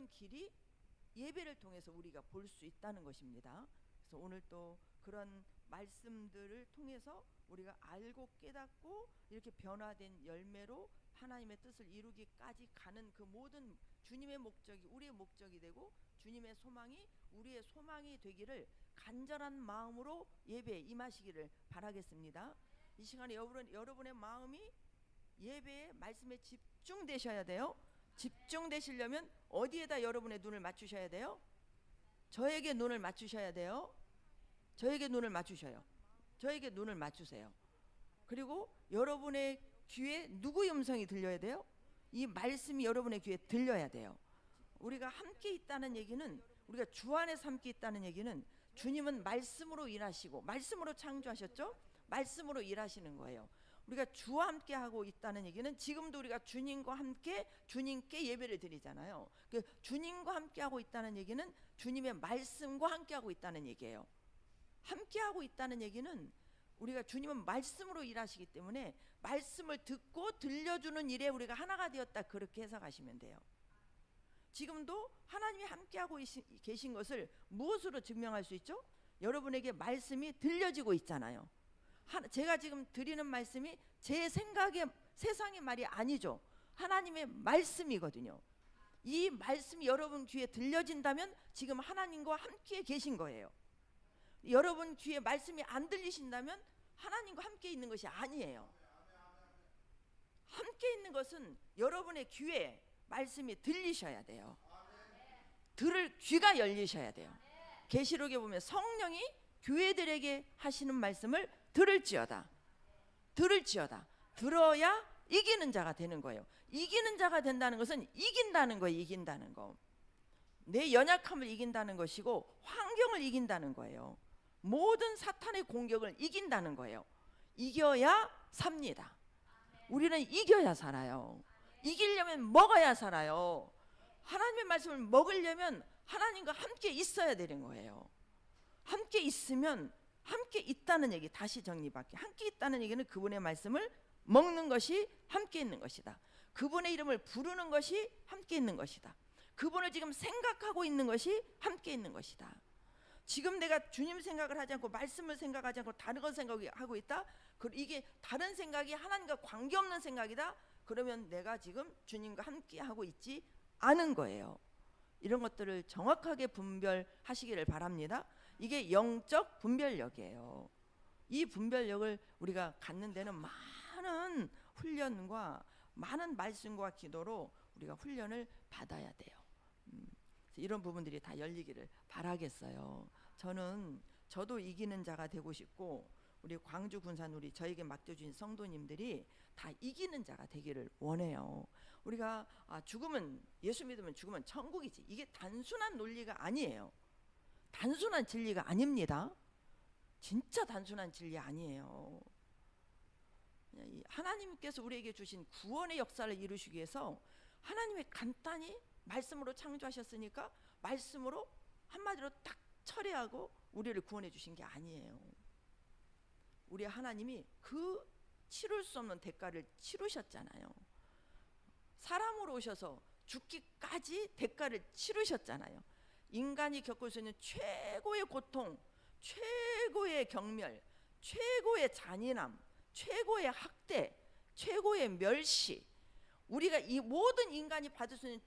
그런 길이 예배를 통해서 우리가 볼 수 있다는 것입니다. 그래서 오늘 또 그런 말씀들을 통해서 우리가 알고 깨닫고 이렇게 변화된 열매로 하나님의 뜻을 이루기까지 가는 그 모든 주님의 목적이 우리의 목적이 되고 주님의 소망이 우리의 소망이 되기를 간절한 마음으로 예배에 임하시기를 바라겠습니다. 이 시간에 여러분의 마음이 예배에 말씀에 집중되셔야 돼요. 집중되시려면 어디에다 여러분의 눈을 맞추셔야 돼요? 저에게 눈을 맞추셔야 돼요. 저에게 눈을 맞추셔요. 저에게 눈을 맞추세요. 그리고 여러분의 귀에 누구의 음성이 들려야 돼요? 이 말씀이 여러분의 귀에 들려야 돼요. 우리가 함께 있다는 얘기는, 우리가 주 안에서 함께 있다는 얘기는 주님은 말씀으로 일하시고 말씀으로 창조하셨죠? 말씀으로 일하시는 거예요. 우리가 주와 함께 하고 있다는 얘기는 지금도 우리가 주님과 함께 주님께 예배를 드리잖아요. 그 주님과 함께 하고 있다는 얘기는 주님의 말씀과 함께 하고 있다는 얘기예요. 함께 하고 있다는 얘기는 우리가 주님은 말씀으로 일하시기 때문에 말씀을 듣고 들려주는 일에 우리가 하나가 되었다, 그렇게 해석하시면 돼요. 지금도 하나님이 함께하고 계신 것을 무엇으로 증명할 수 있죠? 여러분에게 말씀이 들려지고 있잖아요. 제가 지금 드리는 말씀이 제 생각의 세상의 말이 아니죠. 하나님의 말씀이거든요. 이 말씀이 여러분 귀에 들려진다면 지금 하나님과 함께 계신 거예요. 여러분 귀에 말씀이 안 들리신다면 하나님과 함께 있는 것이 아니에요. 함께 있는 것은 여러분의 귀에 말씀이 들리셔야 돼요. 들을 귀가 열리셔야 돼요. 계시록에 보면 성령이 교회들에게 하시는 말씀을 들을지어다. 들어야 이기는 자가 되는 거예요. 이기는 자가 된다는 것은 이긴다는 거예요. 이긴다는 거. 내 연약함을 이긴다는 것이고 환경을 이긴다는 거예요. 모든 사탄의 공격을 이긴다는 거예요. 이겨야 삽니다. 우리는 이겨야 살아요. 이기려면 먹어야 살아요. 하나님의 말씀을 먹으려면 하나님과 함께 있어야 되는 거예요. 함께 있으면, 함께 있다는 얘기, 다시 정리할게요. 함께 있다는 얘기는 그분의 말씀을 먹는 것이 함께 있는 것이다. 그분의 이름을 부르는 것이 함께 있는 것이다. 그분을 지금 생각하고 있는 것이 함께 있는 것이다. 지금 내가 주님 생각을 하지 않고 말씀을 생각하지 않고 다른 걸 생각하고 있다? 이게 다른 생각이 하나님과 관계없는 생각이다? 그러면 내가 지금 주님과 함께 하고 있지 않은 거예요. 이런 것들을 정확하게 분별하시기를 바랍니다. 이게 영적 분별력이에요. 이 분별력을 우리가 갖는 데는 많은 훈련과 많은 말씀과 기도로 우리가 훈련을 받아야 돼요. 이런 부분들이 다 열리기를 바라겠어요. 저도 이기는 자가 되고 싶고 우리 광주 군산 우리 저에게 맡겨주신 성도님들이 다 이기는 자가 되기를 원해요. 우리가 죽으면, 예수 믿으면 죽으면 천국이지, 이게 단순한 논리가 아니에요. 단순한 진리가 아닙니다. 진짜 단순한 진리 아니에요. 하나님께서 우리에게 주신 구원의 역사를 이루시기 위해서 하나님이 간단히 말씀으로 창조하셨으니까 말씀으로 한마디로 딱 처리하고 우리를 구원해 주신 게 아니에요. 우리 하나님이 그 치룰 수 없는 대가를 치르셨잖아요. 사람으로 오셔서 죽기까지 대가를 치르셨잖아요. 인간이 겪을 수 있는 최고의 고통, 최고의 경멸, 최고의 잔인함, 최고의 학대, 최고의 멸시, 우리가 이 모든 인간이 받을 수 있는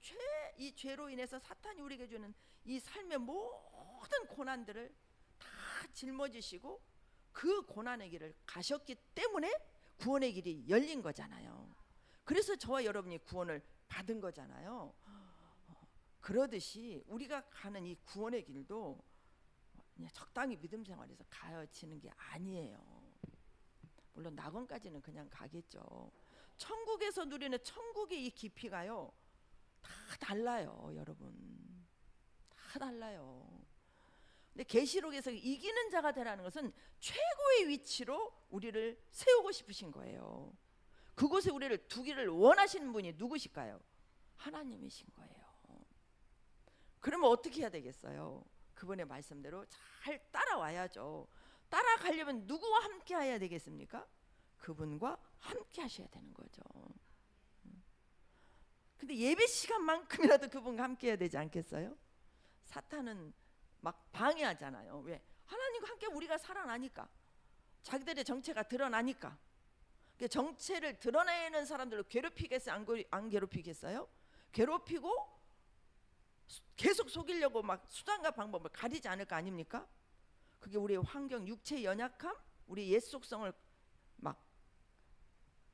이 죄로 인해서 사탄이 우리에게 주는 이 삶의 모든 고난들을 다 짊어지시고 그 고난의 길을 가셨기 때문에 구원의 길이 열린 거잖아요. 그래서 저와 여러분이 구원을 받은 거잖아요. 그러듯이 우리가 가는 이 구원의 길도 그냥 적당히 믿음 생활에서 가여지는 게 아니에요. 물론 낙원까지는 그냥 가겠죠. 천국에서 누리는 천국의 이 깊이가요 다 달라요. 여러분, 다 달라요. 근데 계시록에서 이기는 자가 되라는 것은 최고의 위치로 우리를 세우고 싶으신 거예요. 그곳에 우리를 두기를 원하시는 분이 누구실까요? 하나님이신 거예요. 그러면 어떻게 해야 되겠어요? 그분의 말씀대로 잘 따라와야죠. 따라가려면 누구와 함께 해야 되겠습니까? 그분과 함께 하셔야 되는 거죠. 근데 예배 시간만큼이라도 그분과 함께 해야 되지 않겠어요? 사탄은 막 방해하잖아요. 왜? 하나님과 함께 우리가 살아나니까, 자기들의 정체가 드러나니까. 정체를 드러내는 사람들을 괴롭히겠어요? 안 괴롭히겠어요? 괴롭히고 계속 속이려고 막 수단과 방법을 가리지 않을 거 아닙니까? 그게 우리의 환경, 육체의 연약함, 우리 옛 속성을 막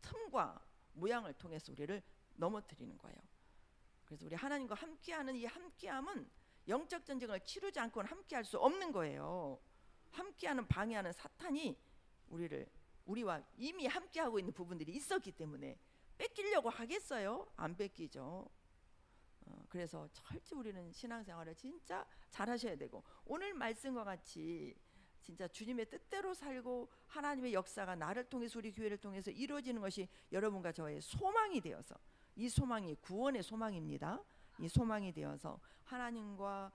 틈과 모양을 통해서 우리를 넘어뜨리는 거예요. 그래서 우리 하나님과 함께하는 이 함께함은 영적 전쟁을 치르지 않고는 함께할 수 없는 거예요. 함께하는 방해하는 사탄이 우리와 이미 함께하고 있는 부분들이 있었기 때문에 뺏기려고 하겠어요? 안 뺏기죠. 그래서 철저히 우리는 신앙생활을 진짜 잘하셔야 되고, 오늘 말씀과 같이 진짜 주님의 뜻대로 살고 하나님의 역사가 나를 통해서 우리 교회를 통해서 이루어지는 것이 여러분과 저의 소망이 되어서, 이 소망이 구원의 소망입니다. 이 소망이 되어서 하나님과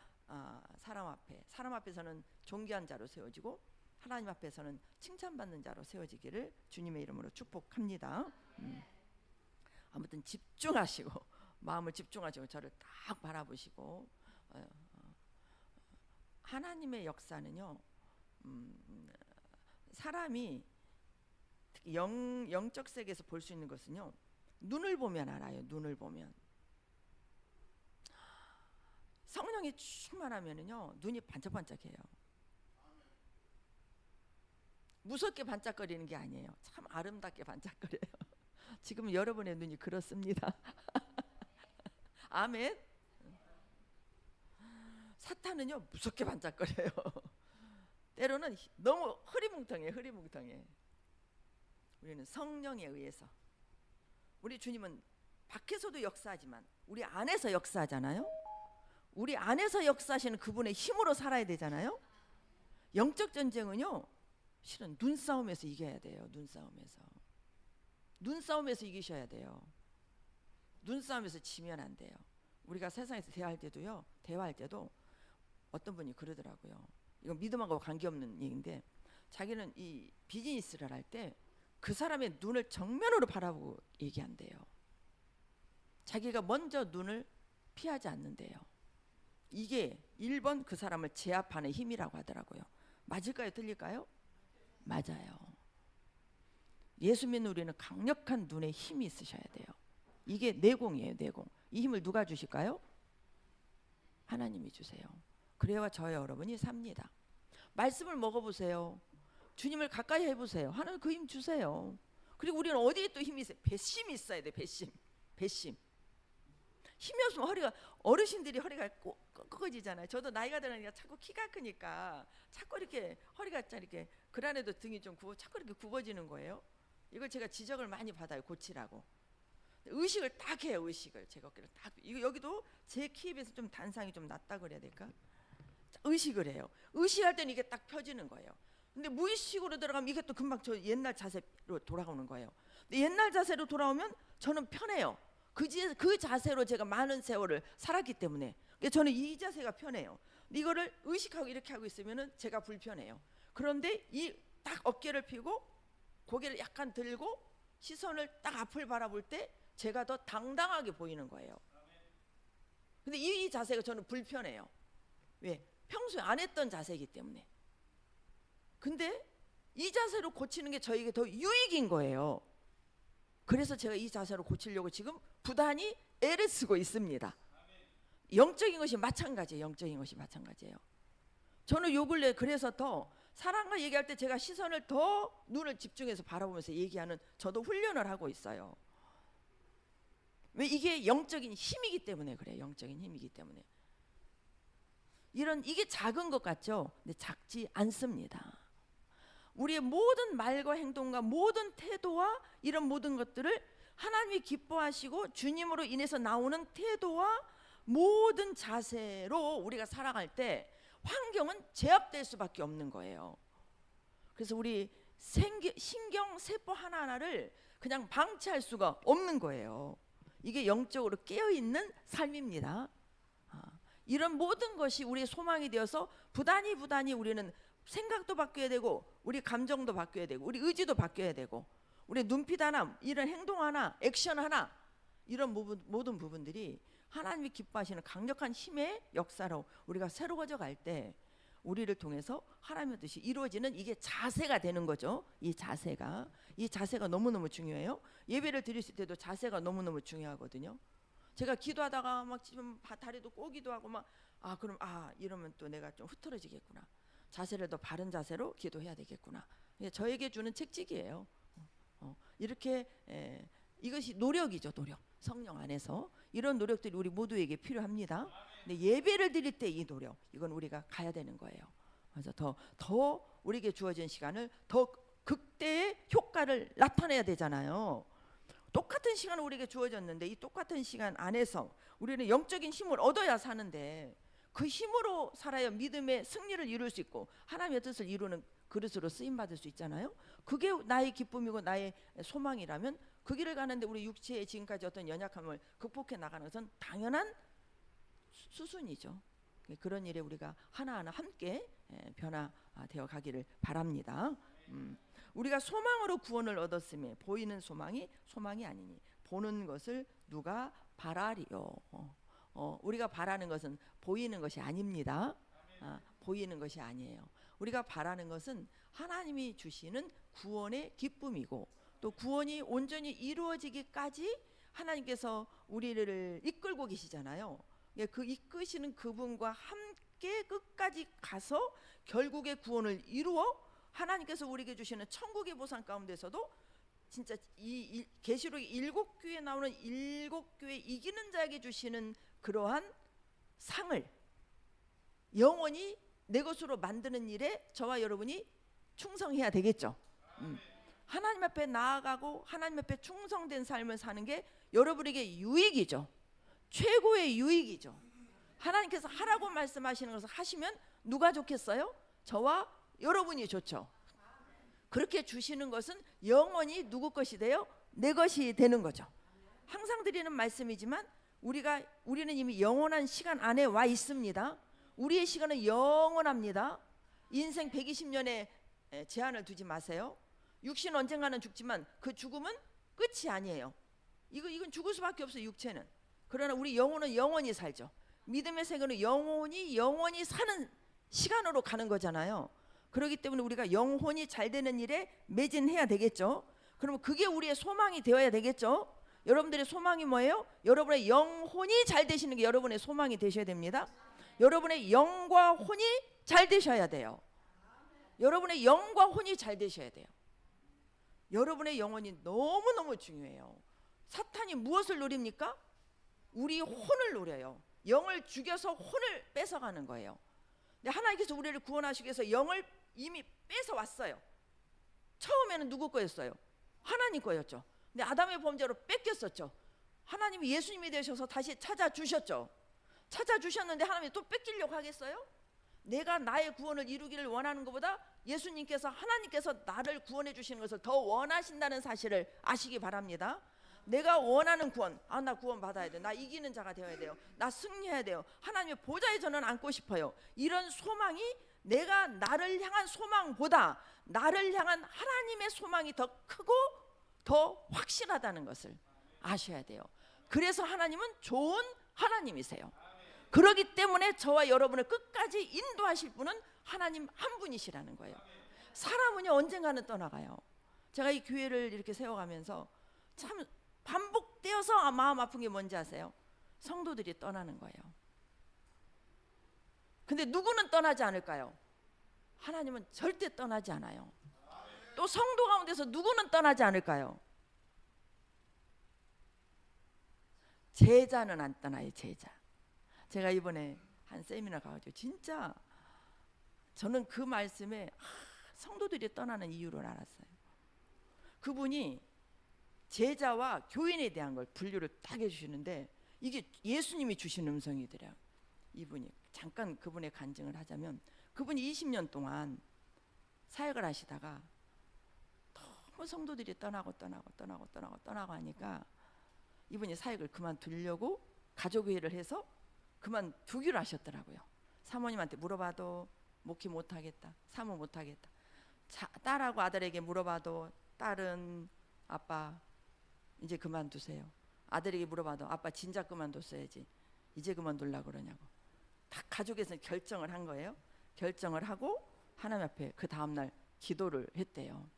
사람 앞에서는 존귀한 자로 세워지고 하나님 앞에서는 칭찬받는 자로 세워지기를 주님의 이름으로 축복합니다. 아무튼 집중하시고, 마음을 집중하시고 저를 딱 바라보시고, 하나님의 역사는요, 사람이 특히 영적 세계에서 볼 수 있는 것은요, 눈을 보면 알아요. 눈을 보면. 성령이 충만하면은요, 눈이 반짝반짝해요. 무섭게 반짝거리는 게 아니에요. 참 아름답게 반짝거려요. 지금 여러분의 눈이 그렇습니다. 아멘. 사탄은요, 무섭게 반짝거려요. 때로는 너무 흐리뭉텅해. 우리는 성령에 의해서, 우리 주님은 밖에서도 역사하지만 우리 안에서 역사하잖아요. 우리 안에서 역사하시는 그분의 힘으로 살아야 되잖아요. 영적 전쟁은요, 실은 눈싸움에서 이겨야 돼요. 눈싸움에서 이기셔야 돼요. 눈싸움에서 지면 안 돼요. 우리가 세상에서 대화할 때도 어떤 분이 그러더라고요. 이건 믿음하고 관계없는 얘기인데, 자기는 이 비즈니스를 할 때 그 사람의 눈을 정면으로 바라보고 얘기한대요. 자기가 먼저 눈을 피하지 않는데요. 이게 1번 그 사람을 제압하는 힘이라고 하더라고요. 맞을까요? 틀릴까요? 맞아요. 예수 믿는 우리는 강력한 눈에 힘이 있으셔야 돼요. 이게 내공이에요. 내공. 이 힘을 누가 주실까요? 하나님이 주세요. 그래야 저와 여러분이 삽니다. 말씀을 먹어보세요. 주님을 가까이 해보세요. 하나님 그 힘 주세요. 그리고 우리는 어디에 또 힘이 있어요? 배심이 있어야 돼. 배심. 힘이 없으면 어르신들이 허리가 꺾어지잖아요. 저도 나이가 들으니까 자꾸 키가 크니까 자꾸 이렇게 허리가 이렇게, 그란에도 등이 좀 자꾸 이렇게 굽어지는 거예요. 이걸 제가 지적을 많이 받아요. 고치라고. 의식을 딱 해요. 제 어깨를 딱. 이거 여기도 제 키에 비해서 좀 단상이 좀 낮다 그래야 될까? 의식을 해요. 의식할 때는 이게 딱 펴지는 거예요. 근데 무의식으로 들어가면 이게 또 금방 저 옛날 자세로 돌아오는 거예요. 근데 옛날 자세로 돌아오면 저는 편해요. 그 자세로 제가 많은 세월을 살았기 때문에 저는 이 자세가 편해요. 이거를 의식하고 이렇게 하고 있으면은 제가 불편해요. 그런데 이 딱 어깨를 펴고 고개를 약간 들고 시선을 딱 앞을 바라볼 때 제가 더 당당하게 보이는 거예요. 근데 이 자세가 저는 불편해요. 왜? 평소에 안 했던 자세이기 때문에. 근데 이 자세로 고치는 게 저에게 더 유익인 거예요. 그래서 제가 이 자세로 고치려고 지금 부단히 애를 쓰고 있습니다. 영적인 것이 마찬가지예요. 저는 요 근래 그래서 더 사람과 얘기할 때 제가 시선을 더 눈을 집중해서 바라보면서 얘기하는, 저도 훈련을 하고 있어요. 왜? 이게 영적인 힘이기 때문에 그래요. 영적인 힘이기 때문에. 이게 작은 것 같죠? 근데 작지 않습니다. 우리의 모든 말과 행동과 모든 태도와 이런 모든 것들을 하나님이 기뻐하시고 주님으로 인해서 나오는 태도와 모든 자세로 우리가 살아갈 때 환경은 제압될 수밖에 없는 거예요. 그래서 우리 신경 세포 하나하나를 그냥 방치할 수가 없는 거예요. 이게 영적으로 깨어있는 삶입니다. 이런 모든 것이 우리의 소망이 되어서 부단히 우리는 생각도 바뀌어야 되고, 우리 감정도 바뀌어야 되고, 우리 의지도 바뀌어야 되고, 우리 눈빛 하나, 이런 행동 하나, 액션 하나, 이런 모든 부분들이 하나님이 기뻐하시는 강력한 힘의 역사로 우리가 새로워져 갈 때 우리를 통해서 하나님의 뜻이 이루어지는 이게 자세가 되는 거죠. 이 자세가 너무너무 중요해요. 예배를 드릴 때도 자세가 너무너무 중요하거든요. 제가 기도하다가 막 지금 다리도 꼬기도 하고 막 그럼 이러면 또 내가 좀 흐트러지겠구나. 자세를 더 바른 자세로 기도해야 되겠구나. 저에게 주는 책찍이에요. 이렇게 이것이 노력이죠. 노력. 성령 안에서 이런 노력들이 우리 모두에게 필요합니다. 근데 예배를 드릴 때 이 노력 이건 우리가 가야 되는 거예요. 그래서 더 우리에게 주어진 시간을 더 극대의 효과를 나타내야 되잖아요. 똑같은 시간을 우리에게 주어졌는데 이 똑같은 시간 안에서 우리는 영적인 힘을 얻어야 사는데 그 힘으로 살아야 믿음의 승리를 이룰 수 있고 하나님의 뜻을 이루는 그릇으로 쓰임 받을 수 있잖아요. 그게 나의 기쁨이고 나의 소망이라면 그 길을 가는데 우리 육체의 지금까지 어떤 연약함을 극복해 나가는 것은 당연한 수순이죠. 그런 일에 우리가 하나하나 함께 변화되어 가기를 바랍니다. 우리가 소망으로 구원을 얻었음에 보이는 소망이 아니니 보는 것을 누가 바라리요. 우리가 바라는 것은 보이는 것이 아닙니다. 보이는 것이 아니에요. 우리가 바라는 것은 하나님이 주시는 구원의 기쁨이고 또 구원이 온전히 이루어지기까지 하나님께서 우리를 이끌고 계시잖아요. 그 이끄시는 그분과 함께 끝까지 가서 결국에 구원을 이루어 하나님께서 우리에게 주시는 천국의 보상 가운데서도 진짜 이 계시록 7교회에 나오는 7교회 이기는 자에게 주시는 그러한 상을 영원히 내 것으로 만드는 일에 저와 여러분이 충성해야 되겠죠. 하나님 앞에 나아가고 하나님 앞에 충성된 삶을 사는 게 여러분에게 유익이죠. 최고의 유익이죠. 하나님께서 하라고 말씀하시는 것을 하시면 누가 좋겠어요? 저와 여러분이 좋죠. 그렇게 주시는 것은 영원히 누구 것이 돼요? 내 것이 되는 거죠. 항상 드리는 말씀이지만 우리는 이미 영원한 시간 안에 와 있습니다. 우리의 시간은 영원합니다. 인생 120년에 제한을 두지 마세요. 육신 언젠가는 죽지만 그 죽음은 끝이 아니에요. 이건 죽을 수밖에 없어요. 육체는. 그러나 우리 영혼은 영원히 살죠. 믿음의 세계는 영원히 사는 시간으로 가는 거잖아요. 그렇기 때문에 우리가 영혼이 잘 되는 일에 매진해야 되겠죠. 그러면 그게 우리의 소망이 되어야 되겠죠. 여러분들의 소망이 뭐예요? 여러분의 영혼이 잘 되시는 게 여러분의 소망이 되셔야 됩니다. 여러분의 영과 혼이 잘 되셔야 돼요. 여러분의 영과 혼이 잘 되셔야 돼요. 여러분의 영혼이 너무너무 중요해요. 사탄이 무엇을 노립니까? 우리 혼을 노려요. 영을 죽여서 혼을 뺏어가는 거예요. 근데 하나님께서 우리를 구원하시기 위해서 영을 이미 뺏어왔어요. 처음에는 누구 거였어요? 하나님 거였죠. 근데 아담의 범죄로 뺏겼었죠. 하나님이 예수님이 되셔서 다시 찾아주셨죠. 찾아주셨는데 하나님이 또 뺏기려고 하겠어요? 내가 나의 구원을 이루기를 원하는 것보다 예수님께서 하나님께서 나를 구원해 주시는 것을 더 원하신다는 사실을 아시기 바랍니다. 내가 원하는 구원, 나 구원 받아야 돼. 나 이기는 자가 되어야 돼요. 나 승리해야 돼요. 하나님의 보좌에 저는 앉고 싶어요. 이런 소망이 내가 나를 향한 소망보다 나를 향한 하나님의 소망이 더 크고 더 확실하다는 것을 아셔야 돼요. 그래서 하나님은 좋은 하나님이세요. 그렇기 때문에 저와 여러분을 끝까지 인도하실 분은 하나님 한 분이시라는 거예요. 사람은요 언젠가는 떠나가요. 제가 이 교회를 이렇게 세워가면서 참 반복되어서 마음 아픈 게 뭔지 아세요? 성도들이 떠나는 거예요. 근데 누구는 떠나지 않을까요? 하나님은 절대 떠나지 않아요. 또 성도 가운데서 누구는 떠나지 않을까요? 제자는 안 떠나요. 제자. 제가 이번에 한 세미나 가가지고 진짜 저는 그 말씀에 성도들이 떠나는 이유를 알았어요. 그분이 제자와 교인에 대한 걸 분류를 딱 해주시는데 이게 예수님이 주신 음성이더래요. 이분이 잠깐 그분의 간증을 하자면 그분이 20년 동안 사역을 하시다가 너무 성도들이 떠나고 하니까 이분이 사역을 그만두려고 가족회의를 해서 그만두기로 하셨더라고요. 사모님한테 물어봐도 목회 못하겠다, 사모 못하겠다. 딸하고 아들에게 물어봐도 딸은 아빠 이제 그만두세요. 아들에게 물어봐도 아빠 진작 그만뒀어야지 이제 그만두려고 그러냐고. 다 가족에서 결정을 한 거예요. 결정을 하고 하나님 앞에 그 다음날 기도를 했대요.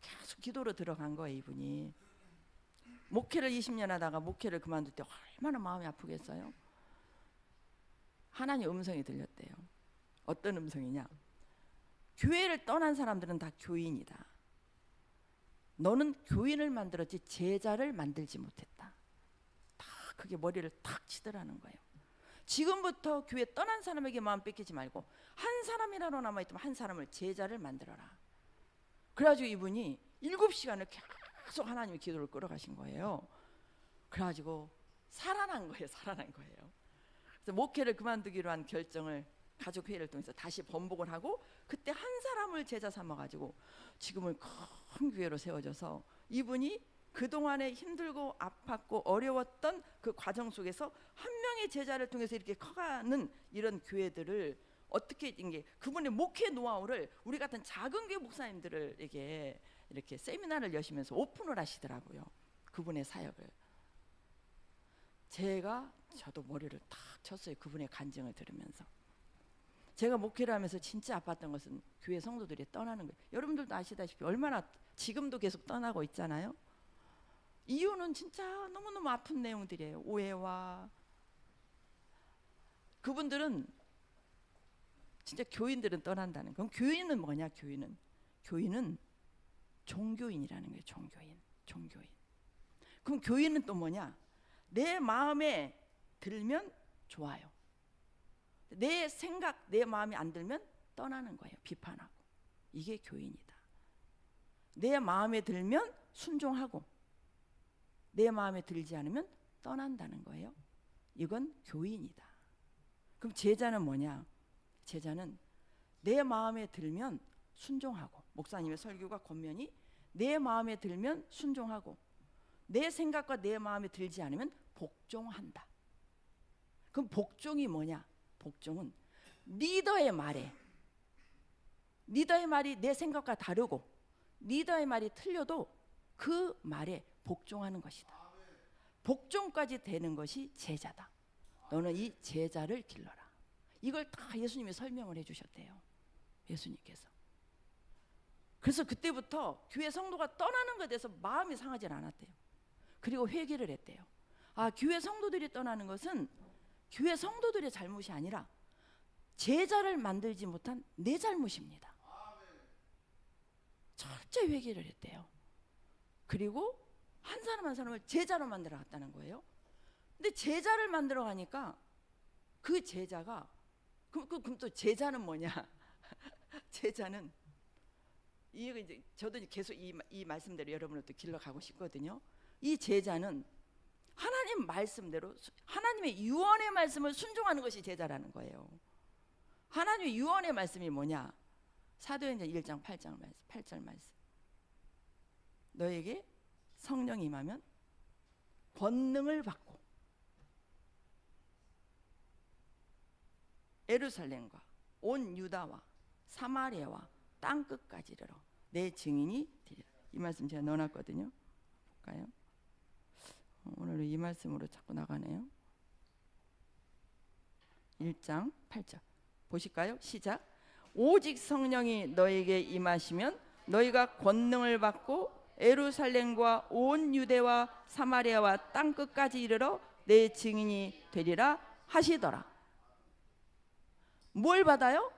계속 기도로 들어간 거예요. 이분이 목회를 20년 하다가 목회를 그만둘 때 얼마나 마음이 아프겠어요. 하나님 음성이 들렸대요. 어떤 음성이냐? 교회를 떠난 사람들은 다 교인이다. 너는 교인을 만들었지 제자를 만들지 못했다. 다 그게 머리를 탁 치더라는 거예요. 지금부터 교회 떠난 사람에게 마음 뺏기지 말고 한 사람이라도 남아있다면 한 사람을 제자를 만들어라. 그래가지고 이분이 7시간을 계속 하나님의 기도를 끌어가신 거예요. 그래가지고 살아난 거예요. 살아난 거예요. 그래서 목회를 그만두기로 한 결정을 가족회의를 통해서 다시 번복을 하고 그때 한 사람을 제자 삼아가지고 지금은 큰 교회로 세워져서 이분이 그동안에 힘들고 아팠고 어려웠던 그 과정 속에서 한 명의 제자를 통해서 이렇게 커가는 이런 교회들을 어떻게 이게 그분의 목회 노하우를 우리 같은 작은 교회 목사님들에게 이렇게 세미나를 여시면서 오픈을 하시더라고요. 그분의 사역을. 저도 머리를 탁 쳤어요. 그분의 간증을 들으면서. 제가 목회를 하면서 진짜 아팠던 것은 교회 성도들이 떠나는 거예요. 여러분들도 아시다시피 얼마나 지금도 계속 떠나고 있잖아요. 이유는 진짜 너무너무 아픈 내용들이에요. 오해와 그분들은 진짜 교인들은 떠난다는. 그럼 교인은 뭐냐? 교인은 종교인이라는 거예요. 종교인. 그럼 교인은 또 뭐냐? 내 마음에 들면 좋아요. 내 생각, 내 마음에 안 들면 떠나는 거예요. 비판하고. 이게 교인이다. 내 마음에 들면 순종하고 내 마음에 들지 않으면 떠난다는 거예요. 이건 교인이다. 그럼 제자는 뭐냐? 제자는 내 마음에 들면 순종하고, 목사님의 설교가 권면이 내 마음에 들면 순종하고 내 생각과 내 마음에 들지 않으면 복종한다. 그럼 복종이 뭐냐? 복종은 리더의 말이 내 생각과 다르고 리더의 말이 틀려도 그 말에 복종하는 것이다. 복종까지 되는 것이 제자다. 너는 이 제자를 길러라. 이걸 다 예수님이 설명을 해주셨대요. 예수님께서. 그래서 그때부터 교회 성도가 떠나는 것에 대해서 마음이 상하지 않았대요. 그리고 회개를 했대요. 교회 성도들이 떠나는 것은 교회 성도들의 잘못이 아니라 제자를 만들지 못한 내 잘못입니다. 철저히 회개를 했대요. 그리고 한 사람 한 사람을 제자로 만들어 갔다는 거예요. 근데 제자를 만들어 가니까 그 제자가 그럼 또 제자는 뭐냐? 제자는 이제 저도 계속 이 말씀대로 여러분을 또 길러가고 싶거든요. 이 제자는 하나님 말씀대로 하나님의 유언의 말씀을 순종하는 것이 제자라는 거예요. 하나님의 유언의 말씀이 뭐냐? 사도행전 1장 8절 말씀. 너에게 성령이 임하면 권능을 받고 예루살렘과 온 유다와 사마리아와 땅 끝까지 이르러 내 증인이 되리라. 이 말씀 제가 넣어놨거든요. 볼까요? 오늘은 이 말씀으로 자꾸 나가네요. 1장 8절 보실까요? 시작. 오직 성령이 너에게 임하시면 너희가 권능을 받고 예루살렘과 온 유대와 사마리아와 땅 끝까지 이르러 내 증인이 되리라 하시더라. 뭘 받아요?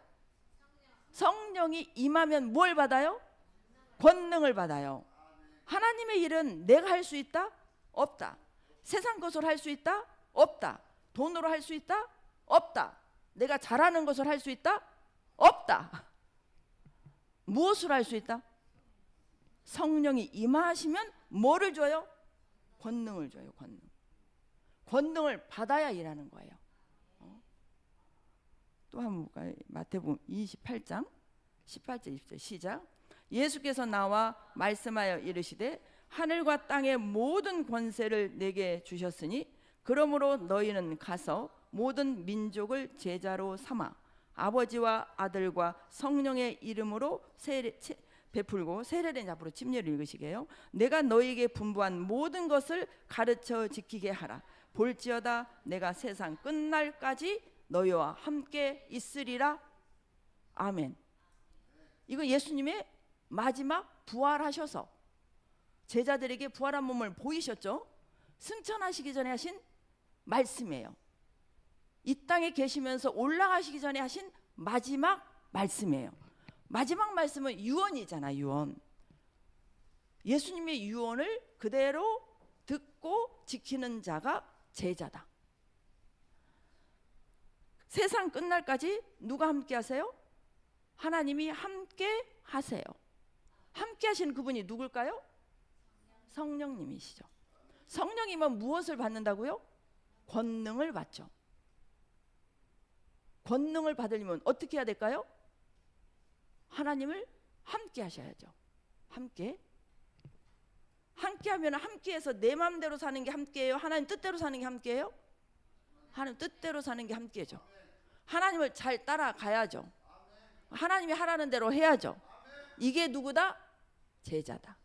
성령이 임하면 뭘 받아요? 권능을 받아요. 하나님의 일은 내가 할 수 있다? 없다. 세상 것을 할 수 있다? 없다. 돈으로 할 수 있다? 없다. 내가 잘하는 것을 할 수 있다? 없다. 무엇을 할 수 있다? 성령이 임하시면 뭐를 줘요? 권능을 줘요. 권능을 받아야 일하는 거예요. 또 한번 볼까요? 마태복음 28장 18절 20절 시작. 예수께서 나와 말씀하여 이르시되 하늘과 땅의 모든 권세를 내게 주셨으니 그러므로 너희는 가서 모든 민족을 제자로 삼아 아버지와 아들과 성령의 이름으로 베풀고 세례된 앞으로 침례를 읽으시게요. 내가 너에게 분부한 모든 것을 가르쳐 지키게 하라. 볼지어다 내가 세상 끝날까지 너희와 함께 있으리라. 아멘. 이거 예수님의 마지막 부활하셔서 제자들에게 부활한 몸을 보이셨죠? 승천하시기 전에 하신 말씀이에요. 이 땅에 계시면서 올라가시기 전에 하신 마지막 말씀이에요. 마지막 말씀은 유언이잖아. 유언. 예수님의 유언을 그대로 듣고 지키는 자가 제자다. 세상 끝날까지 누가 함께 하세요? 하나님이 함께 하세요. 함께 하시는 그분이 누굴까요? 성령님이시죠. 성령이면 무엇을 받는다고요? 권능을 받죠. 권능을 받으려면 어떻게 해야 될까요? 하나님을 함께 하셔야죠. 함께 하면 함께해서 내 마음대로 사는 게 함께해요? 하나님 뜻대로 사는 게 함께해요? 하나님 뜻대로 사는 게 함께죠. 하나님을 잘 따라가야죠. 하나님이 하라는 대로 해야죠. 이게 누구다? 제자다.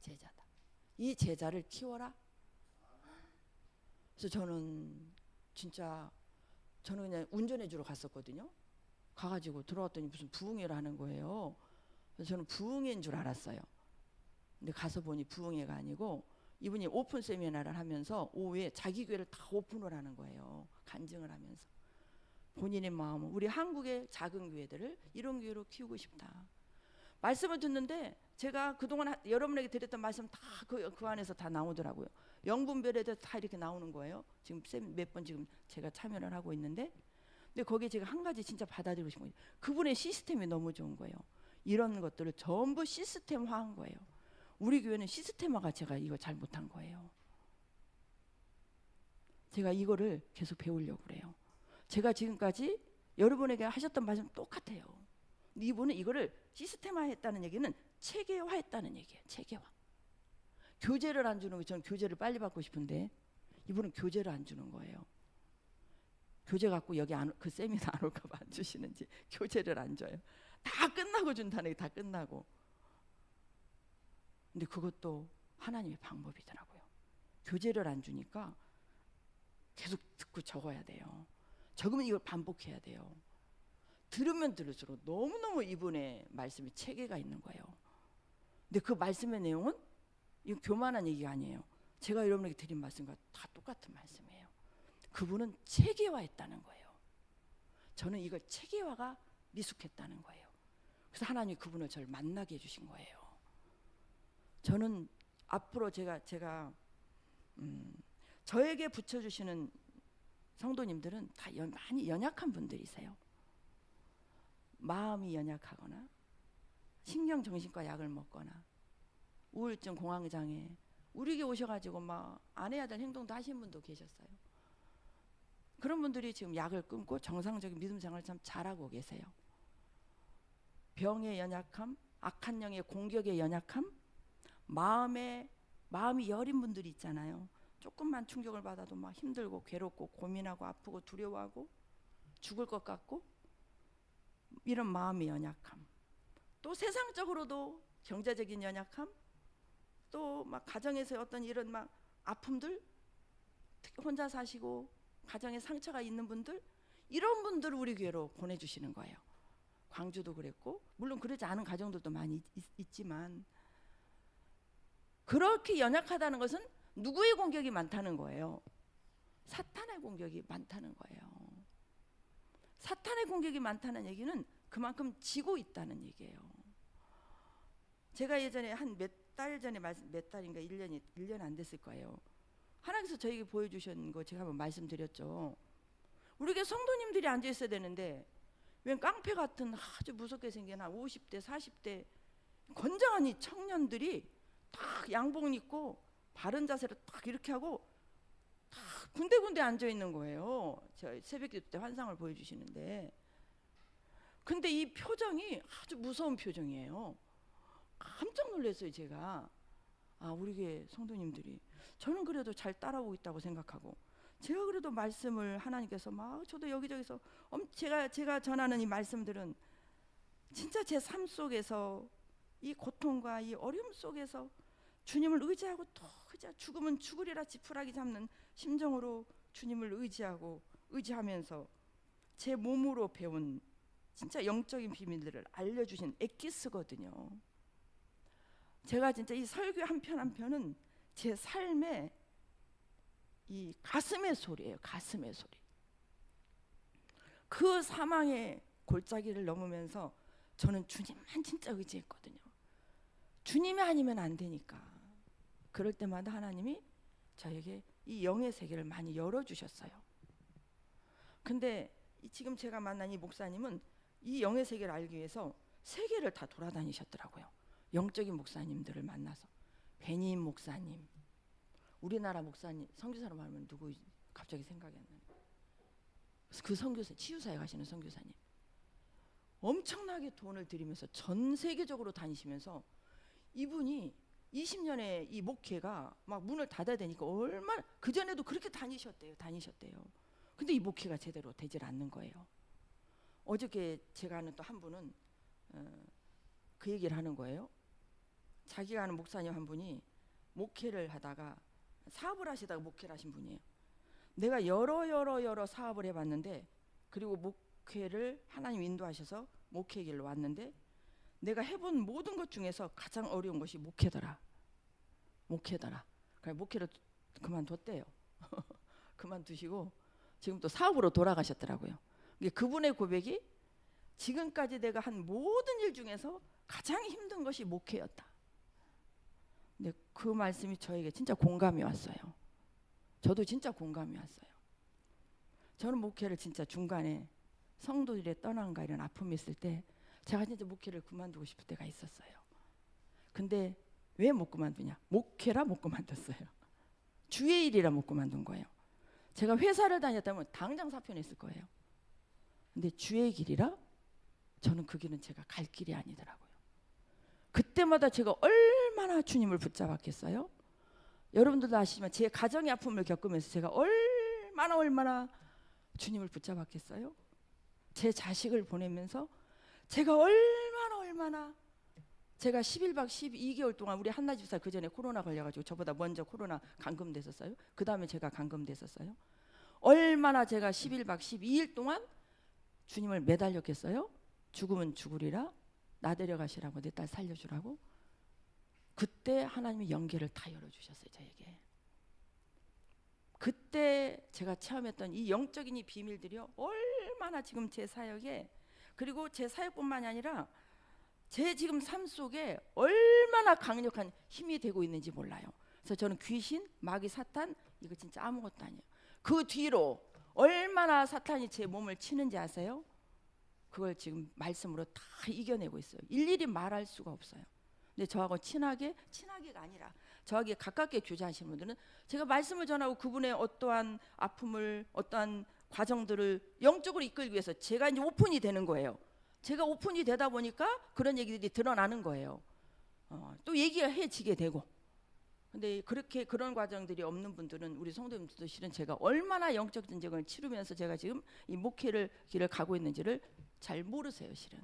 제자다. 이 제자를 키워라. 그래서 저는 그냥 운전해 주러 갔었거든요. 가가지고 들어왔더니 무슨 부흥회를 하는 거예요. 그래서 저는 부흥회인 줄 알았어요. 근데 가서 보니 부흥회가 아니고 이분이 오픈 세미나를 하면서 오후에 자기 교회를 다 오픈을 하는 거예요. 간증을 하면서 본인의 마음은 우리 한국의 작은 교회들을 이런 교회로 키우고 싶다. 말씀을 듣는데 제가 그동안 여러분에게 드렸던 말씀 다 그 안에서 다 나오더라고요. 영분별에 대해서 다 이렇게 나오는 거예요. 지금 몇 번 지금 제가 참여를 하고 있는데, 근데 거기에 제가 한 가지 진짜 받아들이고 싶은 거예요. 그분의 시스템이 너무 좋은 거예요. 이런 것들을 전부 시스템화한 거예요. 우리 교회는 시스템화가 제가 이거 잘 못한 거예요. 제가 이거를 계속 배우려고 그래요. 제가 지금까지 여러분에게 하셨던 말씀 똑같아요. 근데 이분은 이거를 시스템화했다는 얘기는 체계화했다는 얘기예요. 체계화. 교재를 안 주는 거, 저는 교재를 빨리 받고 싶은데 이분은 교재를 안 주는 거예요. 교재 갖고 여기 그 세미나 안 올까 봐 안 주시는지 교재를 안 줘요. 다 끝나고 준다는 게 다 끝나고. 근데 그것도 하나님의 방법이더라고요. 교재를 안 주니까 계속 듣고 적어야 돼요. 적으면 이걸 반복해야 돼요. 들으면 들을수록 너무너무 이분의 말씀이 체계가 있는 거예요. 근데 그 말씀의 내용은 이거 교만한 얘기가 아니에요. 제가 여러분에게 드린 말씀과 다 똑같은 말씀이에요. 그분은 체계화했다는 거예요. 저는 이걸 체계화가 미숙했다는 거예요. 그래서 하나님이 그분을 저를 만나게 해주신 거예요. 저는 앞으로 제가 저에게 붙여주시는 성도님들은 다 많이 연약한 분들이세요. 마음이 연약하거나 신경정신과 약을 먹거나 우울증, 공황장애, 우리에게 오셔가지고 막 안 해야 될 행동도 하신 분도 계셨어요. 그런 분들이 지금 약을 끊고 정상적인 믿음 생활을 참 잘하고 계세요. 병의 연약함, 악한 영의 공격의 연약함, 마음이 여린 분들이 있잖아요. 조금만 충격을 받아도 막 힘들고 괴롭고 고민하고 아프고 두려워하고 죽을 것 같고, 이런 마음의 연약함, 또 세상적으로도 경제적인 연약함, 또 막 가정에서 어떤 이런 막 아픔들, 특히 혼자 사시고 가정에 상처가 있는 분들, 이런 분들을 우리 교회로 보내주시는 거예요. 광주도 그랬고 물론 그러지 않은 가정들도 많이 있지만, 그렇게 연약하다는 것은 누구의 공격이 많다는 거예요? 사탄의 공격이 많다는 거예요. 사탄의 공격이 많다는 얘기는 그만큼 지고 있다는 얘기예요. 제가 예전에 한 몇 달 전에 몇 달인가 1년 안 됐을 거예요. 하나님께서 저에게 보여주신 거 제가 한번 말씀드렸죠. 우리에게 성도님들이 앉아 있어야 되는데 웬 깡패 같은 아주 무섭게 생긴 한 50대 40대 건장한 이 청년들이 딱 양복 입고 바른 자세로 딱 이렇게 하고 딱 군데군데 앉아 있는 거예요. 저 새벽기도 때 환상을 보여주시는데, 근데 이 표정이 아주 무서운 표정이에요. 깜짝 놀랐어요. 제가 우리 교회 성도님들이, 저는 그래도 잘 따라오고 있다고 생각하고, 제가 그래도 말씀을 하나님께서 막 저도 여기저기서 제가 전하는 이 말씀들은 진짜 제 삶 속에서 이 고통과 이 어려움 속에서 주님을 의지하고 또 죽으면 죽으리라 지푸라기 잡는 심정으로 주님을 의지하면서 제 몸으로 배운 진짜 영적인 비밀들을 알려주신 엑기스거든요. 제가 진짜 이 설교 한 편 한 편은 제 삶의 이 가슴의 소리예요. 가슴의 소리. 그 사망의 골짜기를 넘으면서 저는 주님만 진짜 의지했거든요. 주님이 아니면 안 되니까. 그럴 때마다 하나님이 저에게 이 영의 세계를 많이 열어주셨어요. 근데 지금 제가 만난 이 목사님은 이 영의 세계를 알기 위해서 세계를 다 돌아다니셨더라고요. 영적인 목사님들을 만나서. 베님 목사님, 우리나라 목사님, 선교사로 말하면 누구 갑자기 생각이 안 나요. 그 선교사, 치유사에 가시는 선교사님, 엄청나게 돈을 들이면서 전 세계적으로 다니시면서 이분이 20년의 이 목회가 막 문을 닫아야 되니까 얼마나 그전에도 그렇게 다니셨대요. 근데 이 목회가 제대로 되질 않는 거예요. 어저께 제가 아는 또 한 분은 그 얘기를 하는 거예요. 자기가 아는 목사님 한 분이 목회를 하다가 사업을 하시다가 목회를 하신 분이에요. 내가 여러 사업을 해봤는데, 그리고 목회를 하나님 인도하셔서 목회 길로 왔는데, 내가 해본 모든 것 중에서 가장 어려운 것이 목회더라. 그래서 목회를 그만뒀대요. 그만두시고 지금 또 사업으로 돌아가셨더라고요. 그분의 고백이 지금까지 내가 한 모든 일 중에서 가장 힘든 것이 목회였다. 근데 그 말씀이 저에게 진짜 공감이 왔어요. 저도 진짜 공감이 왔어요. 저는 목회를 진짜 중간에 성도들이 떠난가 이런 아픔이 있을 때 제가 진짜 목회를 그만두고 싶을 때가 있었어요. 근데 왜 못 그만두냐? 목회라 못 그만뒀어요. 주의 일이라 못 그만둔 거예요. 제가 회사를 다녔다면 당장 사표냈을 거예요. 근데 주의 길이라 저는 그 길은 제가 갈 길이 아니더라고요. 그때마다 제가 얼마나 주님을 붙잡았겠어요? 여러분들도 아시지만 제 가정의 아픔을 겪으면서 제가 얼마나 주님을 붙잡았겠어요? 제 자식을 보내면서 제가 얼마나 제가 11박 12개월 동안 우리 한나 집사 그 전에 코로나 걸려가지고 저보다 먼저 코로나 감금됐었어요. 그 다음에 제가 감금됐었어요. 얼마나 제가 11박 12일 동안 주님을 매달렸겠어요? 죽으면 죽으리라, 나 데려가시라고, 내 딸 살려주라고. 그때 하나님이 연계를 다 열어주셨어요. 저에게. 그때 제가 체험했던 이 영적인 이 비밀들이요, 얼마나 지금 제 사역에, 그리고 제 사역뿐만이 아니라 제 지금 삶 속에 얼마나 강력한 힘이 되고 있는지 몰라요. 그래서 저는 귀신, 마귀, 사탄 이거 진짜 아무것도 아니에요. 그 뒤로 얼마나 사탄이 제 몸을 치는지 아세요? 그걸 지금 말씀으로 다 이겨내고 있어요. 일일이 말할 수가 없어요. 근데 저하고 친하게가 아니라 저하고 가깝게 교제하시는 분들은 제가 말씀을 전하고 그분의 어떠한 아픔을, 어떠한 과정들을 영적으로 이끌기 위해서 제가 이제 오픈이 되는 거예요. 제가 오픈이 되다 보니까 그런 얘기들이 드러나는 거예요. 또 얘기가 해지게 되고. 근데 그렇게 그런 과정들이 없는 분들은, 우리 성도님들도 실은 제가 얼마나 영적 전쟁을 치르면서 제가 지금 이 목회를 길을 가고 있는지를 잘 모르세요, 실은.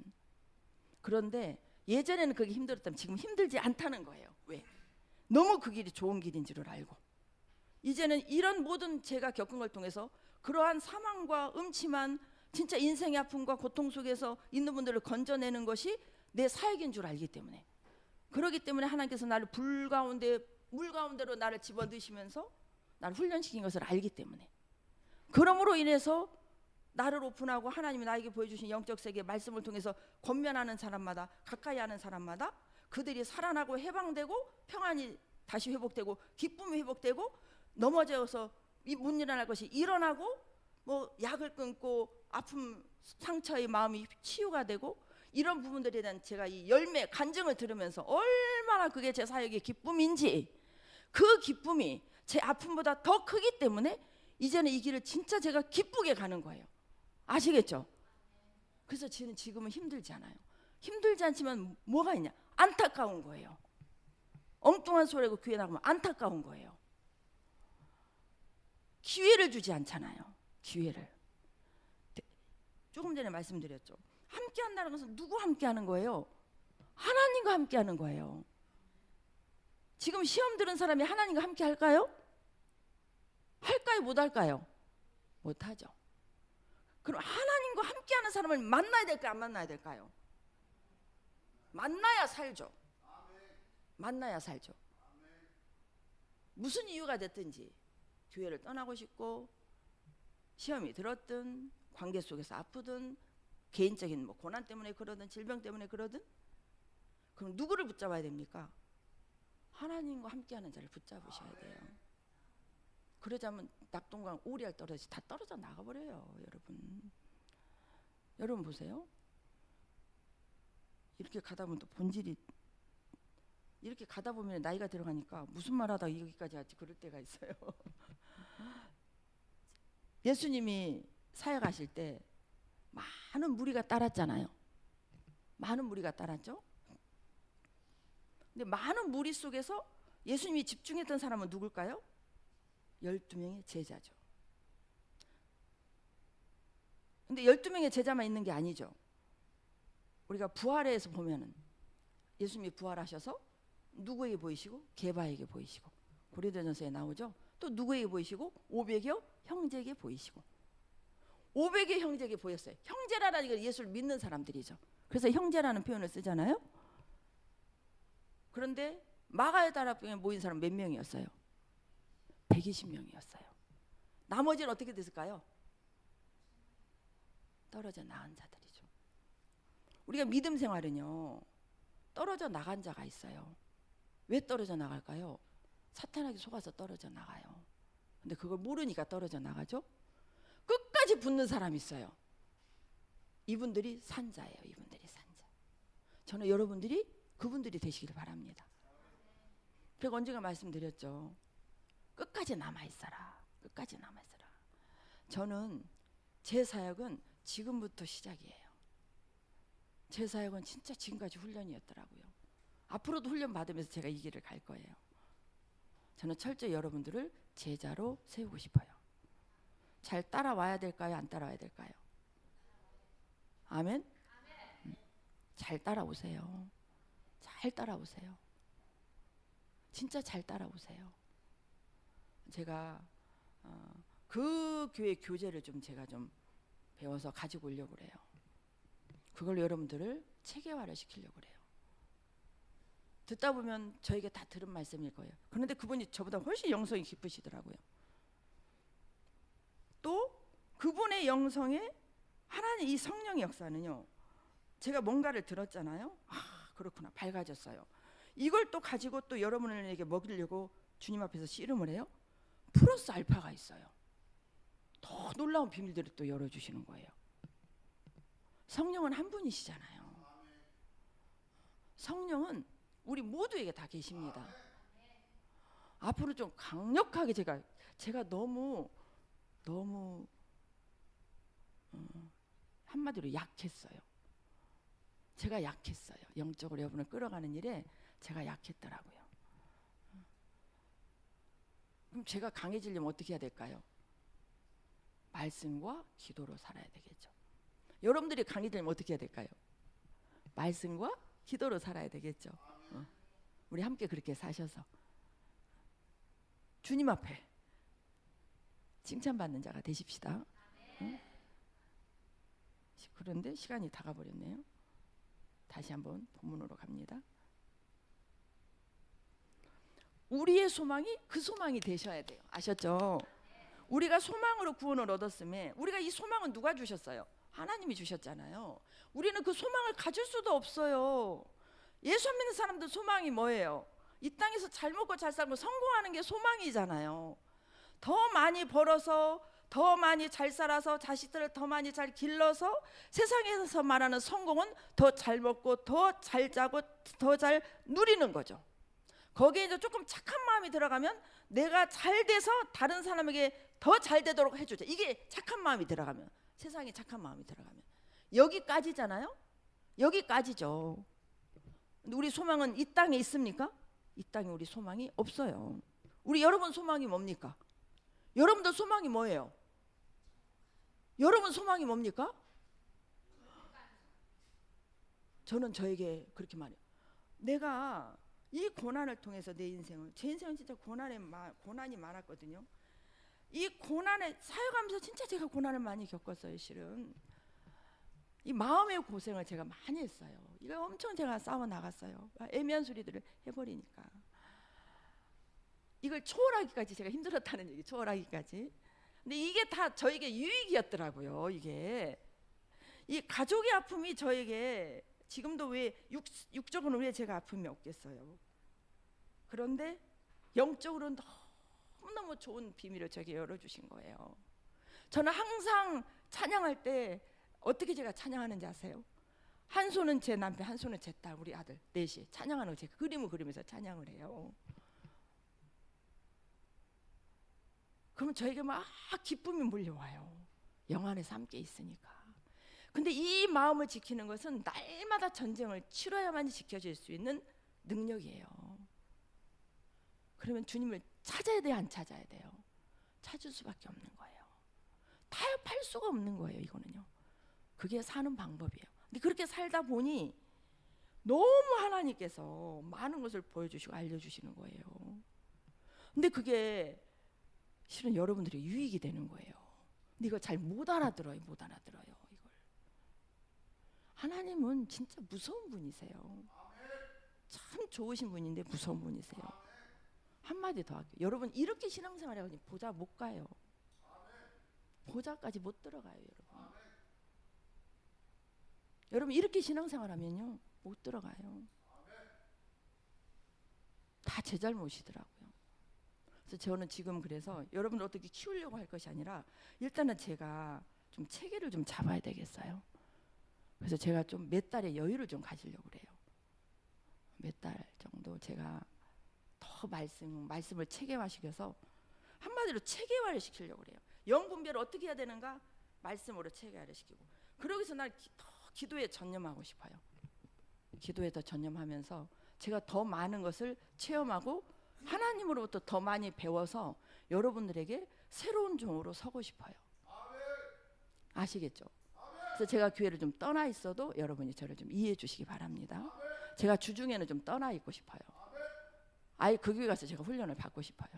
그런데 예전에는 그게 힘들었다면 지금 힘들지 않다는 거예요. 왜? 너무 그 길이 좋은 길인 줄을 알고. 이제는 이런 모든 제가 겪은 걸 통해서 그러한 사망과 음침한 진짜 인생의 아픔과 고통 속에서 있는 분들을 건져내는 것이 내 사역인 줄 알기 때문에, 그렇기 때문에 하나님께서 나를 물 가운데로 나를 집어넣으시면서 나를 훈련시킨 것을 알기 때문에, 그러므로 인해서 나를 오픈하고 하나님이 나에게 보여주신 영적 세계 말씀을 통해서 권면하는 사람마다, 가까이 하는 사람마다 그들이 살아나고 해방되고 평안이 다시 회복되고 기쁨이 회복되고, 넘어져서 못 일어날 것이 일어나고, 뭐 약을 끊고 아픔 상처의 마음이 치유가 되고, 이런 부분들에 대한 제가 이 열매 간증을 들으면서 얼마나 그게 제 사역의 기쁨인지, 그 기쁨이 제 아픔보다 더 크기 때문에 이제는 이 길을 진짜 제가 기쁘게 가는 거예요. 아시겠죠? 그래서 저는 지금은 힘들지 않아요. 힘들지 않지만 뭐가 있냐? 안타까운 거예요. 엉뚱한 소리고 귀에 나가면 안타까운 거예요. 기회를 주지 않잖아요. 기회를. 조금 전에 말씀드렸죠. 함께 한다는 것은 누구 함께 하는 거예요? 하나님과 함께 하는 거예요. 지금 시험 들은 사람이 하나님과 함께 할까요? 할까요? 못 할까요? 못 하죠. 그럼 하나님과 함께 하는 사람을 만나야 될까요? 안 만나야 될까요? 만나야 살죠. 만나야 살죠. 무슨 이유가 됐든지 교회를 떠나고 싶고 시험이 들었든 관계 속에서 아프든 개인적인 뭐 고난 때문에 그러든 질병 때문에 그러든 그럼 누구를 붙잡아야 됩니까? 하나님과 함께하는 자를 붙잡으셔야 돼요. 그러자면 낙동강 오리알 떨어지지 다 떨어져 나가버려요. 여러분 보세요. 이렇게 가다 보면 또 본질이 이렇게 가다 보면 나이가 들어가니까 무슨 말하다 여기까지 왔지 그럴 때가 있어요. 예수님이 사역하실 때 많은 무리가 따랐잖아요. 많은 무리가 따랐죠. 근데 많은 무리 속에서 예수님이 집중했던 사람은 누굴까요? 12명의 제자죠. 근데 12명의 제자만 있는 게 아니죠. 우리가 부활에서 보면은 예수님이 부활하셔서 누구에게 보이시고? 게바에게 보이시고. 고린도전서에 나오죠. 또 누구에게 보이시고? 500여 형제에게 보이시고. 500의 형제에게 보였어요. 형제라는 건 예수를 믿는 사람들이죠. 그래서 형제라는 표현을 쓰잖아요. 그런데 마가의 다락방에 모인 사람 몇 명이었어요? 120명이었어요. 나머지는 어떻게 됐을까요? 떨어져 나간 자들이죠. 우리가 믿음 생활은요, 떨어져 나간 자가 있어요. 왜 떨어져 나갈까요? 사탄에게 속아서 떨어져 나가요. 근데 그걸 모르니까 떨어져 나가죠. 끝까지 붙는 사람이 있어요. 이분들이 산자예요. 이분들이 산자. 저는 여러분들이 그분들이 되시길 바랍니다. 제가 언젠가 말씀드렸죠. 끝까지 남아있어라. 끝까지 남아있어라. 저는 제 사역은 지금부터 시작이에요. 제 사역은 진짜 지금까지 훈련이었더라고요. 앞으로도 훈련 받으면서 제가 이 길을 갈 거예요. 저는 철저히 여러분들을 제자로 세우고 싶어요. 잘 따라와야 될까요? 안 따라와야 될까요? 아멘? 잘 따라오세요. 잘 따라오세요. 진짜 잘 따라오세요. 제가 그 교회 교재를 좀 제가 좀 배워서 가지고 오려고 그래요. 그걸로 여러분들을 체계화를 시키려고 그래요. 듣다 보면 저에게 다 들은 말씀일 거예요. 그런데 그분이 저보다 훨씬 영성이 깊으시더라고요. 또 그분의 영성에 하나님 이 성령의 역사는요, 제가 뭔가를 들었잖아요. 아, 그렇구나. 밝아졌어요. 이걸 또 가지고 또 여러분에게 먹이려고 주님 앞에서 씨름을 해요. 플러스 알파가 있어요. 더 놀라운 비밀들을 또 열어주시는 거예요. 성령은 한 분이시잖아요. 성령은 우리 모두에게 다 계십니다. 앞으로 좀 강력하게 제가 너무 한마디로 약했어요. 제가 약했어요. 영적으로 여러분을 끌어가는 일에 제가 약했더라고요. 그럼 제가 강해지려면 어떻게 해야 될까요? 말씀과 기도로 살아야 되겠죠. 여러분들이 강해지려면 어떻게 해야 될까요? 말씀과 기도로 살아야 되겠죠. 우리 함께 그렇게 사셔서 주님 앞에 칭찬받는 자가 되십시다. 그런데 시간이 다 가버렸네요. 다시 한번 본문으로 갑니다. 우리의 소망이 그 소망이 되셔야 돼요. 아셨죠? 우리가 소망으로 구원을 얻었음에 우리가 이 소망은 누가 주셨어요? 하나님이 주셨잖아요. 우리는 그 소망을 가질 수도 없어요. 예수 믿는 사람들 소망이 뭐예요? 이 땅에서 잘 먹고 잘 살고 성공하는 게 소망이잖아요. 더 많이 벌어서 더 많이 잘 살아서 자식들을 더 많이 잘 길러서 세상에서 말하는 성공은 더 잘 먹고 더 잘 자고 더 잘 누리는 거죠. 거기에 이제 조금 착한 마음이 들어가면 내가 잘 돼서 다른 사람에게 더 잘 되도록 해주자. 이게 착한 마음이 들어가면, 세상에 착한 마음이 들어가면 여기까지잖아요. 여기까지죠. 근데 우리 소망은 이 땅에 있습니까? 이 땅에 우리 소망이 없어요. 우리 여러분 소망이 뭡니까? 여러분들 소망이 뭐예요? 여러분 소망이 뭡니까? 저는 저에게 그렇게 말해요. 내가 이 고난을 통해서 내 인생을, 제 인생은 진짜 고난이 많았거든요. 이 고난에 사역하면서 진짜 제가 고난을 많이 겪었어요. 실은 이 마음의 고생을 제가 많이 했어요. 이거 엄청 제가 싸워 나갔어요. 애매한 소리들을 해버리니까. 이걸 초월하기까지 제가 힘들었다는 얘기, 초월하기까지. 근데 이게 다 저에게 유익이었더라고요. 이게 이 가족의 아픔이 저에게 지금도 왜 육적으로는 왜 제가 아픔이 없겠어요. 그런데 영적으로는 너무너무 좋은 비밀을 저에게 열어주신 거예요. 저는 항상 찬양할 때 어떻게 제가 찬양하는지 아세요? 한 손은 제 남편, 한 손은 제 딸, 우리 아들 넷이 찬양하는 거 제가 그림을 그리면서 찬양을 해요. 그러면 저에게 막 기쁨이 몰려와요. 영 안에서 함께 있으니까. 근데 이 마음을 지키는 것은 날마다 전쟁을 치러야만 지켜질 수 있는 능력이에요. 그러면 주님을 찾아야 돼요, 안 찾아야 돼요? 찾을 수밖에 없는 거예요. 타협할 수가 없는 거예요. 이거는요. 그게 사는 방법이에요. 근데 그렇게 살다 보니 너무 하나님께서 많은 것을 보여주시고 알려주시는 거예요. 근데 그게 실은 여러분들이 유익이 되는 거예요. 근데 이걸 잘 못 알아들어요. 못 알아들어요. 이걸. 하나님은 진짜 무서운 분이세요. 참 좋으신 분인데 무서운 분이세요. 한마디 더 할게요. 여러분 이렇게 신앙생활 해가지고 보좌 못 가요. 보좌까지 못 들어가요. 여러분. 여러분 이렇게 신앙생활 하면요 못 들어가요. 다 제 잘못이더라고요. 그래서 저는 지금 그래서 여러분을 어떻게 키우려고 할 것이 아니라 일단은 제가 좀 체계를 좀 잡아야 되겠어요. 그래서 제가 좀 몇 달의 여유를 좀 가지려고 그래요. 몇 달 정도 제가 더 말씀을 체계화시켜서 한마디로 체계화를 시키려고 그래요. 영분별을 어떻게 해야 되는가? 말씀으로 체계화를 시키고. 그러기 위해서 난 더 기도에 전념하고 싶어요. 기도에 더 전념하면서 제가 더 많은 것을 체험하고 하나님으로부터 더 많이 배워서 여러분들에게 새로운 종으로 서고 싶어요. 아시겠죠? 그래서 제가 교회를 좀 떠나 있어도 여러분이 저를 좀 이해해 주시기 바랍니다. 제가 주중에는 좀 떠나 있고 싶어요. 아예 그 교회 가서 제가 훈련을 받고 싶어요.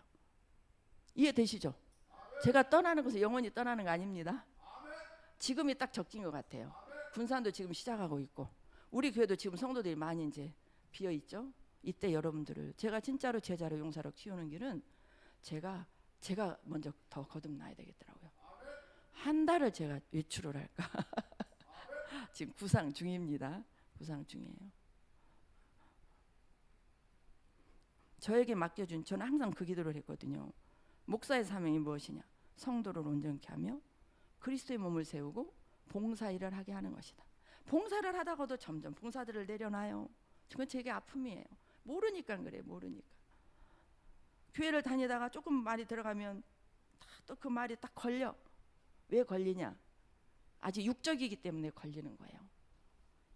이해되시죠? 제가 떠나는 것은 영원히 떠나는 거 아닙니다. 지금이 딱 적긴 것 같아요. 분산도 지금 시작하고 있고 우리 교회도 지금 성도들이 많이 이제 비어 있죠. 이때 여러분들을 제가 진짜로 제자로 용사로 키우는 길은 제가 먼저 더 거듭나야 되겠더라고요. 한 달을 제가 외출을 할까? 지금 구상 중입니다. 구상 중이에요. 저에게 맡겨준 저는 항상 그 기도를 했거든요. 목사의 사명이 무엇이냐? 성도를 온전케 하며 그리스도의 몸을 세우고 봉사일을 하게 하는 것이다. 봉사를 하다가도 점점 봉사들을 내려놔요. 그건 제게 아픔이에요. 모르니까 그래. 모르니까. 교회를 다니다가 조금 말이 들어가면 또 그 말이 딱 걸려. 왜 걸리냐? 아직 육적이기 때문에 걸리는 거예요.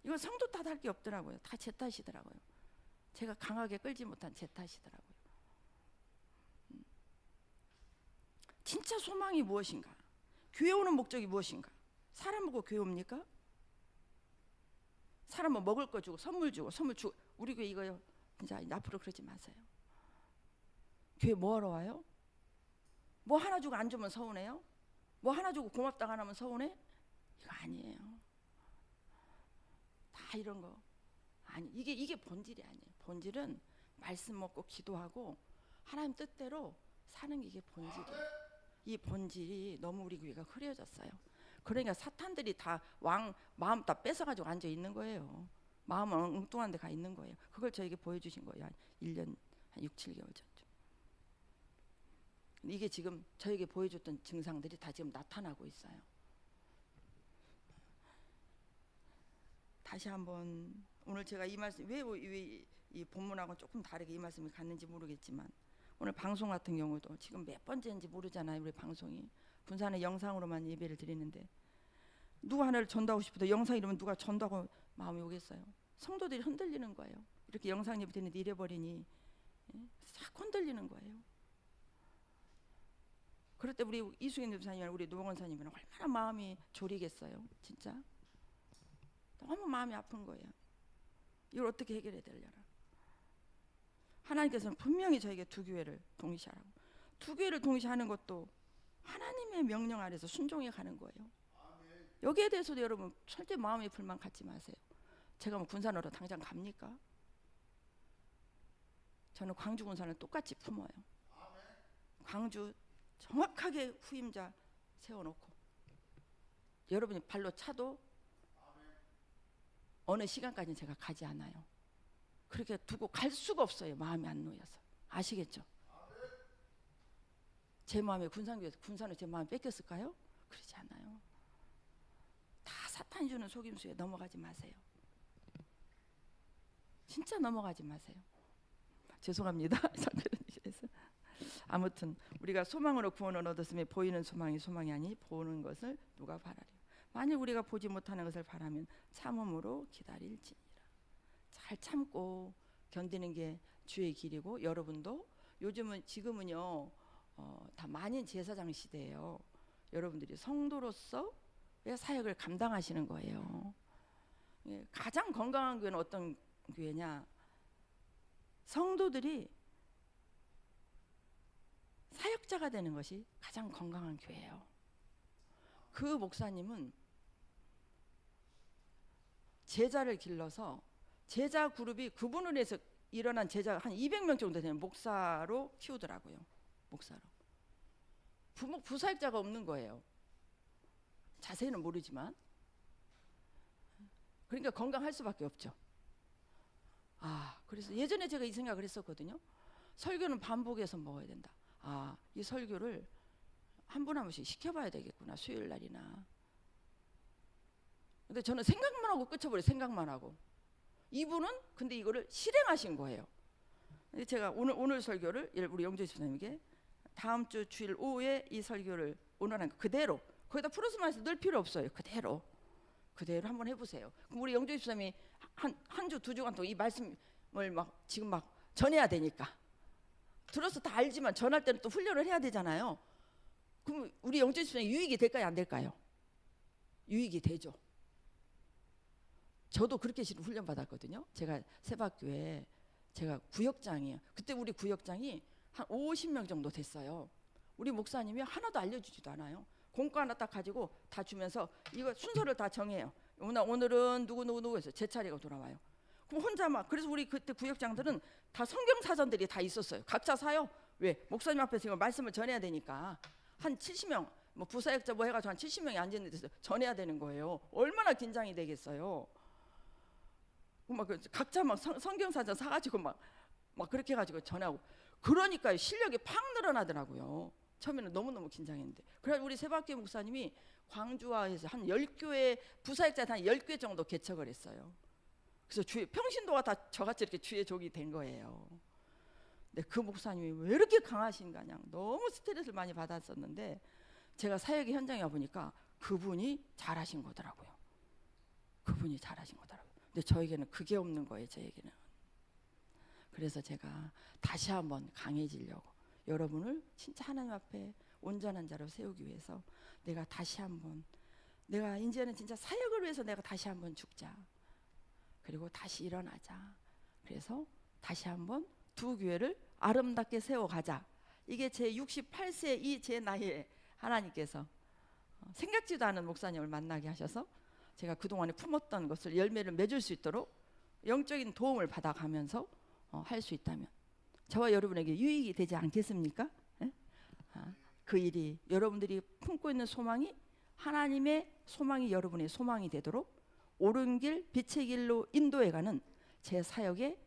이건 성도 탓할 게 없더라고요. 다 제 탓이더라고요. 제가 강하게 끌지 못한 제 탓이더라고요. 진짜 소망이 무엇인가? 교회 오는 목적이 무엇인가? 사람 보고 교회 옵니까? 사람 뭐 먹을 거 주고 선물 주고 우리 교회 이거요. 진짜 앞으로 그러지 마세요. 교회 뭐하러 와요? 뭐 하나 주고 안 주면 서운해요? 뭐 하나 주고 고맙다고 안 하면 서운해? 이거 아니에요. 다 이런 거 아니. 이게 본질이 아니에요. 본질은 말씀 먹고 기도하고 하나님 뜻대로 사는 게 이게 본질이에요. 이 본질이 너무 우리 교회가 흐려졌어요. 그러니까 사탄들이 다 마음 다 뺏어가지고 앉아 있는 거예요. 마음은 엉뚱한 데 가 있는 거예요. 그걸 저에게 보여주신 거예요. 한 1년, 한 6, 7개월 전쯤. 이게 지금 저에게 보여줬던 증상들이 다 지금 나타나고 있어요. 다시 한번 오늘 제가 이 말씀 왜 이 본문하고는 조금 다르게 이 말씀이 갔는지 모르겠지만 오늘 방송 같은 경우도 지금 몇 번째인지 모르잖아요. 우리 방송이 분산의 영상으로만 예배를 드리는데 누구 하나를 전도하고 싶어도 영상 이러면 누가 전도하고 마음이 오겠어요. 성도들이 흔들리는 거예요. 이렇게 영상 예배 드리는데 잃어버리니 싹 흔들리는 거예요. 그럴 때 우리 이수경 집사님이나 우리 노봉원 사님은 얼마나 마음이 졸이겠어요. 진짜 너무 마음이 아픈 거예요. 이걸 어떻게 해결해야 되려나. 하나님께서는 분명히 저에게 두 교회를 동시하라고. 두 교회를 동시하는 것도 하나님의 명령 아래서 순종해 가는 거예요. 여기에 대해서도 여러분 절대 마음의 불만 갖지 마세요. 제가 뭐 군산으로 당장 갑니까? 저는 광주 군산을 똑같이 품어요. 광주 정확하게 후임자 세워놓고 여러분이 발로 차도 어느 시간까지는 제가 가지 않아요. 그렇게 두고 갈 수가 없어요. 마음이 안 놓여서. 아시겠죠? 제 마음에 군산을 제 마음에 뺏겼을까요? 그러지 않아요. 다 사탄이 주는 속임수에 넘어가지 마세요. 진짜 넘어가지 마세요. 죄송합니다. 아무튼 우리가 소망으로 구원을 얻었으면 보이는 소망이 아니 보는 것을 누가 바라리요. 만일 우리가 보지 못하는 것을 바라면 참음으로 기다릴지니라. 잘 참고 견디는 게 주의 길이고, 여러분도 지금은요 다 만인 제사장 시대예요. 여러분들이 성도로서 사역을 감당하시는 거예요. 가장 건강한 교회는 어떤 교회냐? 성도들이 사역자가 되는 것이 가장 건강한 교회예요. 그 목사님은 제자를 길러서 제자 그룹이 그분을 위해서 일어난 제자가 한 200명 정도 되는 목사로 키우더라고요. 목사로. 부사역자가 없는 거예요. 자세히는 모르지만. 그러니까 건강할 수밖에 없죠. 그래서 예전에 제가 이 생각을 했었거든요. 설교는 반복해서 먹어야 된다. 이 설교를 한 분 한 분씩 시켜봐야 되겠구나. 수요일 날이나. 근데 저는 생각만 하고 끝쳐버려요. 생각만 하고. 이분은 근데 이거를 실행하신 거예요. 근데 제가 오늘 설교를 우리 영조 집사님에게 다음 주 주일 오후에 이 설교를 오늘 한 그대로, 거기다 플러스마이너스 넣을 필요 없어요. 그대로 한번 해보세요. 그럼 우리 영조 집사님이 한 주, 두 주간 동안 이 말씀을 지금 막 전해야 되니까, 들어서 다 알지만 전할 때는 또 훈련을 해야 되잖아요. 그럼 우리 영조 집사님 유익이 될까요, 안 될까요? 유익이 되죠. 저도 그렇게 훈련 받았거든요. 제가 세박교회 제가 구역장이에요. 그때 우리 구역장이 한 50명 정도 됐어요. 우리 목사님이 하나도 알려주지도 않아요. 공과 하나 딱 가지고 다 주면서 이거 순서를 다 정해요. 오늘은 누구 해서 제 차례가 돌아와요. 그럼 혼자 그래서 우리 그때 구역장들은 다 성경 사전들이 다 있었어요. 각자 사요. 왜? 목사님 앞에서 이거 말씀을 전해야 되니까 한 70명 부사역자 해가지고 한 70명이 앉아있는 데서 전해야 되는 거예요. 얼마나 긴장이 되겠어요. 각자 성경 사전 사가지고 막 그렇게 해가지고 전하고, 그러니까 실력이 팍 늘어나더라고요. 처음에는 너무너무 긴장했는데. 그래서 우리 세박교회 목사님이 광주와에서 한 10교회 부사역자 한 10개 정도 개척을 했어요. 그래서 평신도가 다 저같이 이렇게 주의 종이 된 거예요. 근데 그 목사님이 왜 이렇게 강하신가, 그냥 너무 스트레스를 많이 받았었는데 제가 사역의 현장에 와보니까 그분이 잘하신 거더라고요. 그분이 잘하신 거더라고요. 근데 저에게는 그게 없는 거예요. 저에게는. 그래서 제가 다시 한번 강해지려고, 여러분을 진짜 하나님 앞에 온전한 자로 세우기 위해서 내가 다시 한번, 내가 이제는 진짜 사역을 위해서 내가 다시 한번 죽자. 그리고 다시 일어나자. 그래서 다시 한번 두 교회를 아름답게 세워가자. 이게 제 68세 이 제 나이에 하나님께서 생각지도 않은 목사님을 만나게 하셔서 제가 그동안에 품었던 것을 열매를 맺을 수 있도록 영적인 도움을 받아가면서 할 수 있다면 저와 여러분에게 유익이 되지 않겠습니까? 그 일이, 여러분들이 품고 있는 소망이 하나님의 소망이 여러분의 소망이 되도록 옳은 길, 빛의 길로 인도해가는 제 사역의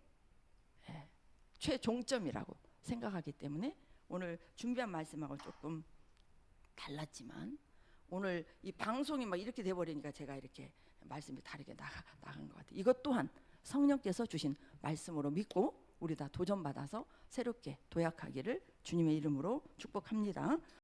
최종점이라고 생각하기 때문에 오늘 준비한 말씀하고 조금 달랐지만, 오늘 이 방송이 이렇게 돼버리니까 제가 이렇게 말씀이 다르게 나간 것 같아요. 이것 또한 성령께서 주신 말씀으로 믿고 우리 다 도전받아서 새롭게 도약하기를 주님의 이름으로 축복합니다.